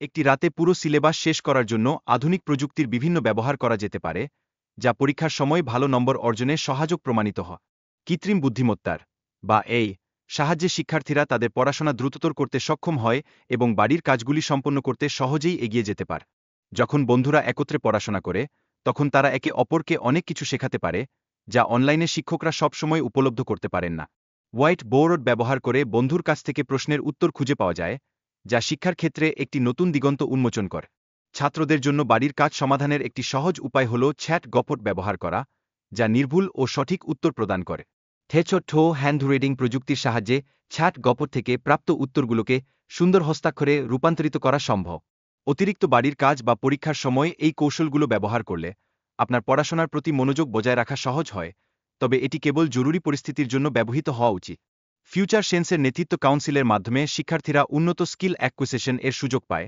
একটি রাতে পুরো সিলেবাস শেষ করার জন্য আধুনিক প্রযুক্তির বিভিন্ন ব্যবহার করা যেতে পারে, যা পরীক্ষার সময় ভালো নম্বর অর্জনে সহায়ক প্রমাণিত হয়। কৃত্রিম বুদ্ধিমত্তার বা এই সাহায্যে শিক্ষার্থীরা তাদের পড়াশোনা দ্রুততর করতে সক্ষম হয় এবং বাড়ির কাজগুলি সম্পন্ন করতে সহজেই এগিয়ে যেতে পারে। যখন বন্ধুরা একত্রে পড়াশোনা করে, তখন তারা একে অপরকে অনেক কিছু শেখাতে পারে, যা অনলাইনে শিক্ষকরা সবসময় উপলব্ধ করতে পারেন না। হোয়াইট বোর্ড ব্যবহার করে বন্ধুর কাছ থেকে প্রশ্নের উত্তর খুঁজে পাওয়া যায়, যা শিক্ষার ক্ষেত্রে একটি নতুন দিগন্ত উন্মোচন করে। ছাত্রদের জন্য বাড়ির কাজ সমাধানের একটি সহজ উপায় হল চ্যাট গপট ব্যবহার করা, যা নির্ভুল ও সঠিক উত্তর প্রদান করে। ঠো হ্যান্ড রিডিং প্রযুক্তির সাহায্যে চ্যাট গপট থেকে প্রাপ্ত উত্তরগুলোকে সুন্দর হস্তাক্ষরে রূপান্তরিত করা সম্ভব। অতিরিক্ত বাড়ির কাজ বা পরীক্ষার সময় এই কৌশলগুলো ব্যবহার করলে আপনার পড়াশোনার প্রতি মনোযোগ বজায় রাখা সহজ হয়, তবে এটি কেবল জরুরি পরিস্থিতির জন্য ব্যবহৃত হওয়া উচিত। ফিউচার সেন্সের নেতৃত্ব কাউন্সিলের মাধ্যমে শিক্ষার্থীরা উন্নত স্কিল অ্যাকুইজিশন এর সুযোগ পায়,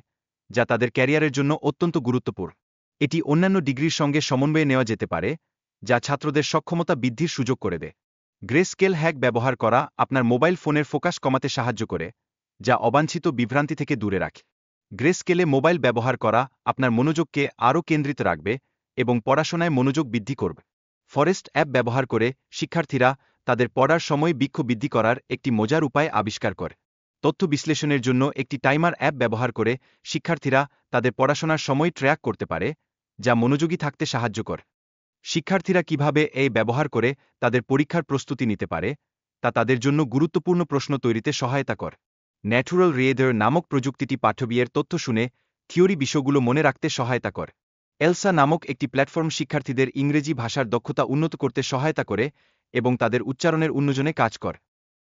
যা তাদের ক্যারিয়ারের জন্য অত্যন্ত গুরুত্বপূর্ণ। এটি অন্যান্য ডিগ্রির সঙ্গে সমন্বয়ে নেওয়া যেতে পারে, যা ছাত্রদের সক্ষমতা বৃদ্ধির সুযোগ করে দেয়। গ্রে স্কেল হ্যাক ব্যবহার করা আপনার মোবাইল ফোনের ফোকাস কমাতে সাহায্য করে, যা অবাঞ্ছিত বিভ্রান্তি থেকে দূরে রাখে। গ্রে স্কেলে মোবাইল ব্যবহার করা আপনার মনোযোগকে আরও কেন্দ্রিত রাখবে এবং পড়াশোনায় মনোযোগ বৃদ্ধি করবে। ফরেস্ট অ্যাপ ব্যবহার করে শিক্ষার্থীরা তাদের পড়ার সময় বৃক্ষ বৃদ্ধি করার একটি মজার উপায় আবিষ্কার করে। তথ্য বিশ্লেষণের জন্য একটি টাইমার অ্যাপ ব্যবহার করে শিক্ষার্থীরা তাদের পড়াশোনার সময় ট্র্যাক করতে পারে, যা মনোযোগী থাকতে সাহায্য করে। শিক্ষার্থীরা কিভাবে এই ব্যবহার করে তাদের পরীক্ষার প্রস্তুতি নিতে পারে, তা তাদের জন্য গুরুত্বপূর্ণ প্রশ্ন তৈরিতে সহায়তা করে। ন্যাচুরাল রিডার নামক প্রযুক্তিটি পাঠ্যবইয়ের তথ্য শুনে থিওরি বিষয়গুলো মনে রাখতে সহায়তা করে। এলসা নামক একটি প্ল্যাটফর্ম শিক্ষার্থীদের ইংরেজি ভাষার দক্ষতা উন্নত করতে সহায়তা করে এবং তাদের উচ্চারণের উন্নয়নে কাজ করে।